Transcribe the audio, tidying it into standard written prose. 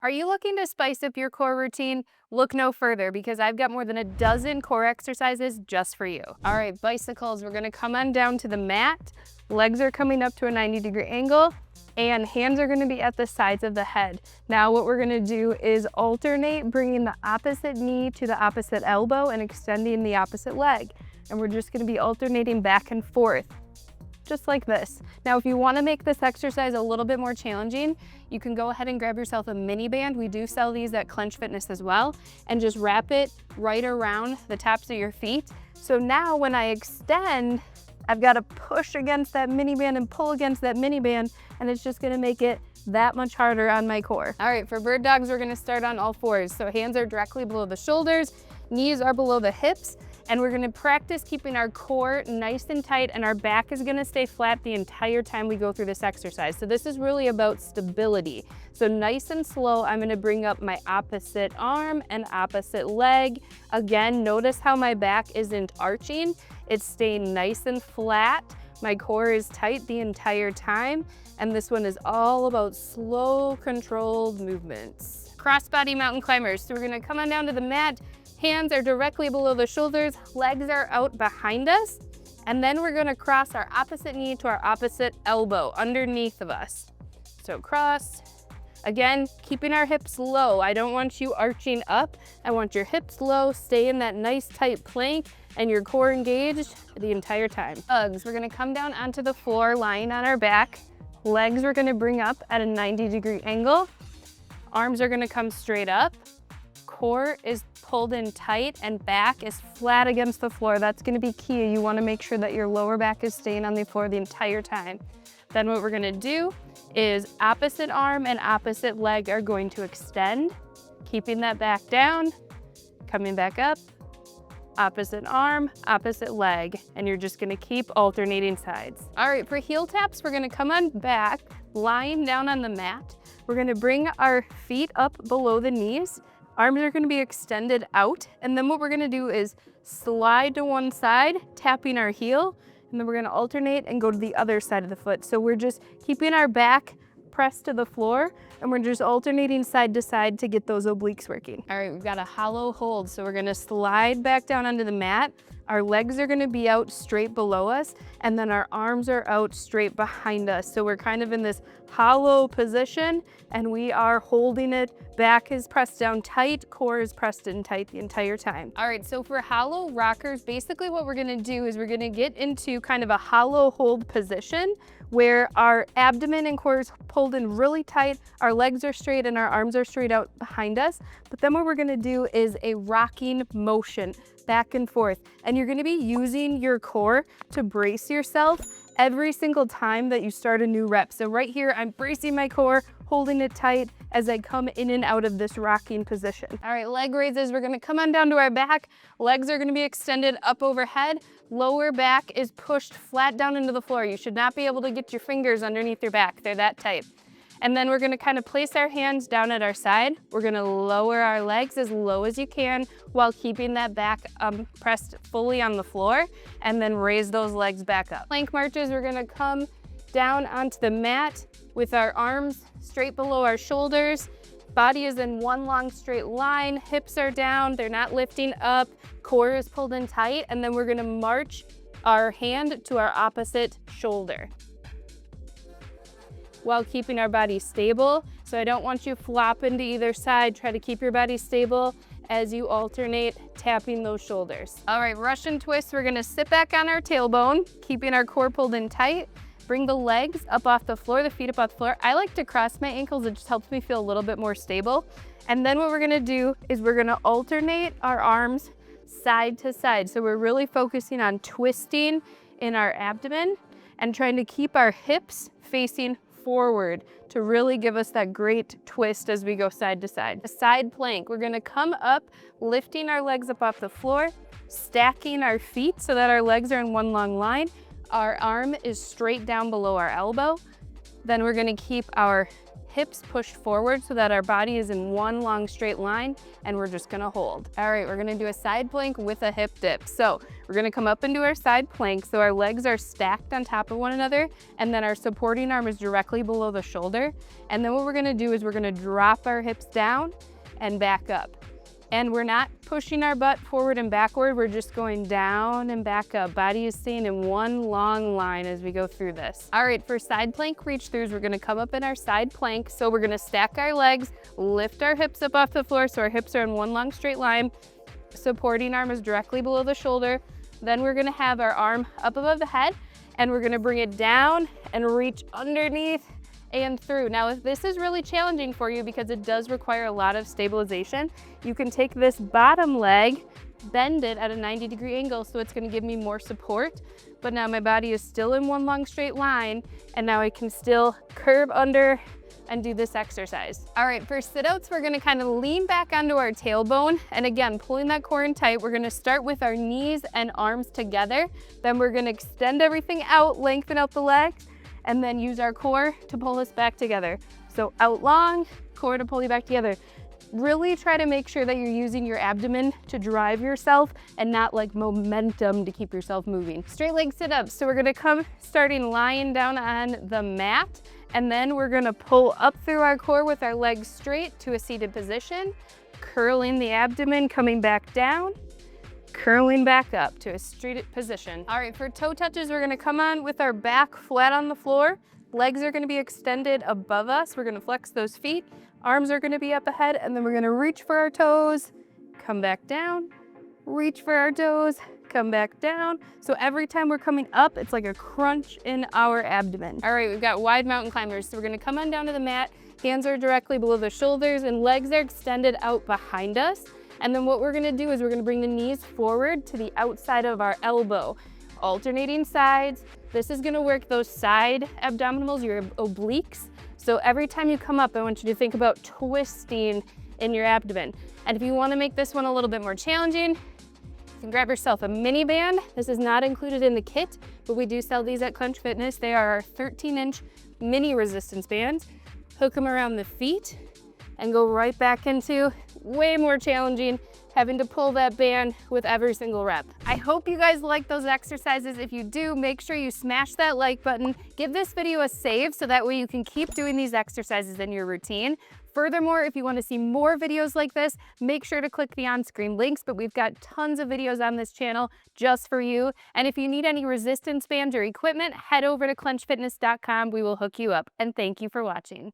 Are you looking to spice up your core routine? Look no further because I've got more than a dozen core exercises just for you. All right, bicycles, we're gonna come on down to the mat. Legs are coming up to a 90-degree angle and hands are gonna be at the sides of the head. Now what we're gonna do is alternate bringing the opposite knee to the opposite elbow and extending the opposite leg. And we're just gonna be alternating back and forth, just like this. Now, if you wanna make this exercise a little bit more challenging, you can go ahead and grab yourself a mini band. We do sell these at Clench Fitness as well, and just wrap it right around the tops of your feet. So now when I extend, I've gotta push against that mini band and pull against that mini band, and it's just gonna make it that much harder on my core. All right, for bird dogs, we're gonna start on all fours. So hands are directly below the shoulders, knees are below the hips, and we're gonna practice keeping our core nice and tight, and our back is gonna stay flat the entire time we go through this exercise. So this is really about stability. So nice and slow, I'm gonna bring up my opposite arm and opposite leg. Again, notice how my back isn't arching. It's staying nice and flat. My core is tight the entire time. And this one is all about slow, controlled movements. Crossbody mountain climbers. So we're gonna come on down to the mat. Hands are directly below the shoulders, legs are out behind us, and then we're gonna cross our opposite knee to our opposite elbow underneath of us. So cross. Again, keeping our hips low. I don't want you arching up. I want your hips low, stay in that nice tight plank, and your core engaged the entire time. Hugs, we're gonna come down onto the floor, lying on our back. Legs we're gonna bring up at a 90-degree angle. Arms are gonna come straight up. Core is pulled in tight and back is flat against the floor. That's gonna be key. You wanna make sure that your lower back is staying on the floor the entire time. Then what we're gonna do is opposite arm and opposite leg are going to extend, keeping that back down, coming back up, opposite arm, opposite leg, and you're just gonna keep alternating sides. All right, for heel taps, we're gonna come on back, lying down on the mat. We're gonna bring our feet up below the knees. Arms are gonna be extended out, and then what we're gonna do is slide to one side, tapping our heel, and then we're gonna alternate and go to the other side of the foot. So we're just keeping our back pressed to the floor, and we're just alternating side to side to get those obliques working. All right, we've got a hollow hold, so we're gonna slide back down onto the mat. Our legs are gonna be out straight below us, and then our arms are out straight behind us. So we're kind of in this hollow position, and we are holding it. Back is pressed down tight, core is pressed in tight the entire time. All right, so for hollow rockers, basically what we're gonna do is we're gonna get into kind of a hollow hold position where our abdomen and core is pulled in really tight, our legs are straight and our arms are straight out behind us. But then what we're gonna do is a rocking motion back and forth. And you're gonna be using your core to brace yourself every single time that you start a new rep. So right here, I'm bracing my core, holding it tight as I come in and out of this rocking position. All right, leg raises, we're gonna come on down to our back. Legs are gonna be extended up overhead. Lower back is pushed flat down into the floor. You should not be able to get your fingers underneath your back. They're that tight. And then we're gonna kind of place our hands down at our side. We're gonna lower our legs as low as you can while keeping that back pressed fully on the floor, and then raise those legs back up. Plank marches, we're gonna come down onto the mat with our arms straight below our shoulders. Body is in one long straight line, hips are down, they're not lifting up, core is pulled in tight, and then we're gonna march our hand to our opposite shoulder while keeping our body stable. So I don't want you flopping to either side. Try to keep your body stable as you alternate tapping those shoulders. All right, Russian twist, we're gonna sit back on our tailbone, keeping our core pulled in tight. Bring the legs up off the floor, the feet up off the floor. I like to cross my ankles, it just helps me feel a little bit more stable. And then what we're gonna do is we're gonna alternate our arms side to side. So we're really focusing on twisting in our abdomen and trying to keep our hips facing forward to really give us that great twist as we go side to side. A side plank, we're gonna come up, lifting our legs up off the floor, stacking our feet so that our legs are in one long line. Our arm is straight down below our elbow. Then we're gonna keep our hips pushed forward so that our body is in one long straight line, and we're just gonna hold. All right, we're gonna do a side plank with a hip dip. So we're gonna come up into our side plank so our legs are stacked on top of one another, and then our supporting arm is directly below the shoulder. And then what we're gonna do is we're gonna drop our hips down and back up. And we're not pushing our butt forward and backward, we're just going down and back up. Body is staying in one long line as we go through this. All right, for side plank reach throughs, we're gonna come up in our side plank. So we're gonna stack our legs, lift our hips up off the floor so our hips are in one long straight line. Supporting arm is directly below the shoulder. Then we're gonna have our arm up above the head, and we're gonna bring it down and reach underneath and through. Now, if this is really challenging for you because it does require a lot of stabilization, you can take this bottom leg, bend it at a 90-degree angle so it's gonna give me more support. But now my body is still in one long straight line, and now I can still curve under and do this exercise. All right, for sit-outs, we're gonna kind of lean back onto our tailbone. And again, pulling that core in tight, we're gonna start with our knees and arms together. Then we're gonna extend everything out, lengthen out the legs, and then use our core to pull us back together. So out long, core to pull you back together. Really try to make sure that you're using your abdomen to drive yourself and not like momentum to keep yourself moving. Straight leg sit-ups. So we're gonna come starting lying down on the mat, and then we're gonna pull up through our core with our legs straight to a seated position, curling the abdomen, coming back down, curling back up to a straight position. All right, for toe touches, we're gonna come on with our back flat on the floor. Legs are gonna be extended above us. We're gonna flex those feet. Arms are gonna be up ahead, and then we're gonna reach for our toes, come back down, reach for our toes, come back down. So every time we're coming up, it's like a crunch in our abdomen. All right, we've got wide mountain climbers. So we're gonna come on down to the mat. Hands are directly below the shoulders and legs are extended out behind us. And then what we're gonna do is we're gonna bring the knees forward to the outside of our elbow, alternating sides. This is gonna work those side abdominals, your obliques. So every time you come up, I want you to think about twisting in your abdomen. And if you wanna make this one a little bit more challenging, you can grab yourself a mini band. This is not included in the kit, but we do sell these at Clench Fitness. They are our 13-inch mini resistance bands. Hook them around the feet and go right back into way more challenging, having to pull that band with every single rep. I hope you guys like those exercises. If you do, make sure you smash that like button. Give this video a save so that way you can keep doing these exercises in your routine. Furthermore, if you want to see more videos like this, make sure to click the on-screen links, but we've got tons of videos on this channel just for you. And if you need any resistance bands or equipment, head over to clenchfitness.com. We will hook you up. And thank you for watching.